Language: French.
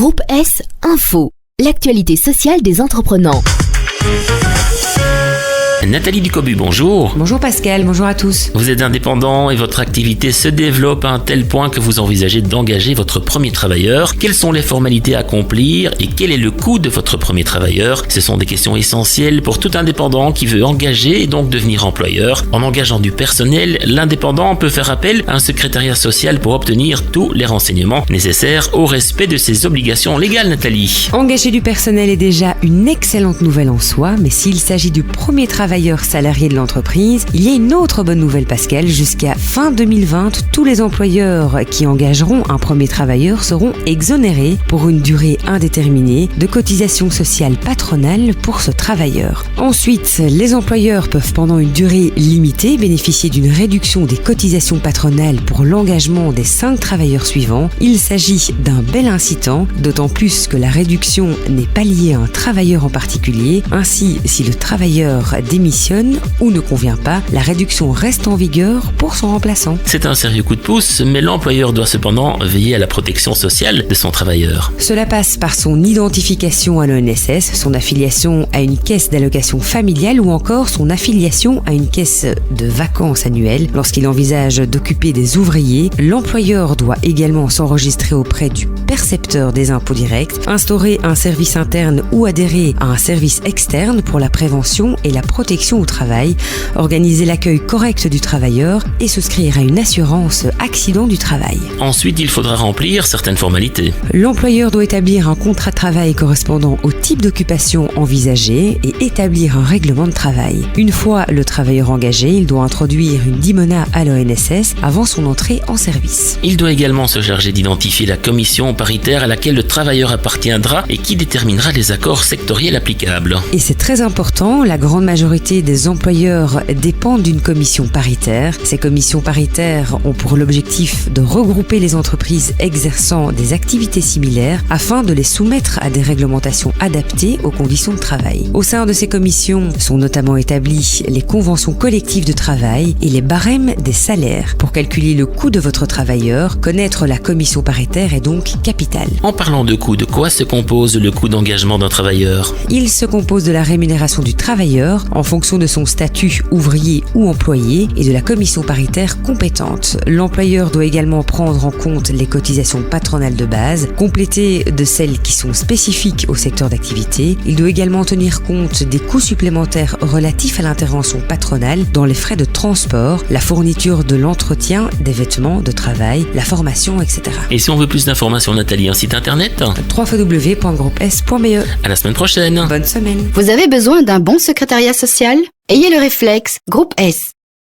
Groupe S Info, l'actualité sociale des entreprenants. Nathalie Ducobu, bonjour. Bonjour Pascal, bonjour à tous. Vous êtes indépendant et votre activité se développe à un tel point que vous envisagez d'engager votre premier travailleur. Quelles sont les formalités à accomplir et quel est le coût de votre premier travailleur? Ce sont des questions essentielles pour tout indépendant qui veut engager et donc devenir employeur. En engageant du personnel, l'indépendant peut faire appel à un secrétariat social pour obtenir tous les renseignements nécessaires au respect de ses obligations légales, Nathalie. Engager du personnel est déjà une excellente nouvelle en soi, mais s'il s'agit du premier travailleur salarié de l'entreprise, il y a une autre bonne nouvelle Pascal. Jusqu'à fin 2020, tous les employeurs qui engageront un premier travailleur seront exonérés pour une durée indéterminée de cotisations sociales patronales pour ce travailleur. Ensuite, les employeurs peuvent pendant une durée limitée bénéficier d'une réduction des cotisations patronales pour l'engagement des 5 travailleurs suivants. Il s'agit d'un bel incitant, d'autant plus que la réduction n'est pas liée à un travailleur en particulier. Ainsi, si le travailleur démissionne ou ne convient pas, la réduction reste en vigueur pour son remplaçant. C'est un sérieux coup de pouce, mais l'employeur doit cependant veiller à la protection sociale de son travailleur. Cela passe par son identification à l'ONSS, son affiliation à une caisse d'allocation familiale ou encore son affiliation à une caisse de vacances annuelle. Lorsqu'il envisage d'occuper des ouvriers, l'employeur doit également s'enregistrer auprès du percepteur des impôts directs, instaurer un service interne ou adhérer à un service externe pour la prévention et la protection au travail, organiser l'accueil correct du travailleur et souscrire à une assurance accident du travail. Ensuite, il faudra remplir certaines formalités. L'employeur doit établir un contrat de travail correspondant au type d'occupation envisagé et établir un règlement de travail. Une fois le travailleur engagé, il doit introduire une dimona à l'ONSS avant son entrée en service. Il doit également se charger d'identifier la commission paritaire à laquelle le travailleur appartiendra et qui déterminera les accords sectoriels applicables. Et c'est très important, la grande majorité des employeurs dépendent d'une commission paritaire. Ces commissions paritaires ont pour l'objectif de regrouper les entreprises exerçant des activités similaires afin de les soumettre à des réglementations adaptées aux conditions de travail. Au sein de ces commissions sont notamment établies les conventions collectives de travail et les barèmes des salaires. Pour calculer le coût de votre travailleur, connaître la commission paritaire est donc capital. En parlant de coût, de quoi se compose le coût d'engagement d'un travailleur? Il se compose de la rémunération du travailleur en fonction de son statut ouvrier ou employé et de la commission paritaire compétente. L'employeur doit également prendre en compte les cotisations patronales de base, complétées de celles qui sont spécifiques au secteur d'activité. Il doit également tenir compte des coûts supplémentaires relatifs à l'intervention patronale dans les frais de transport, la fourniture de l'entretien, des vêtements de travail, la formation, etc. Et si on veut plus d'informations, Nathalie, un site internet? www.groupes.be. À la semaine prochaine. Bonne semaine. Vous avez besoin d'un bon secrétariat social? Ayez le réflexe Groupe S.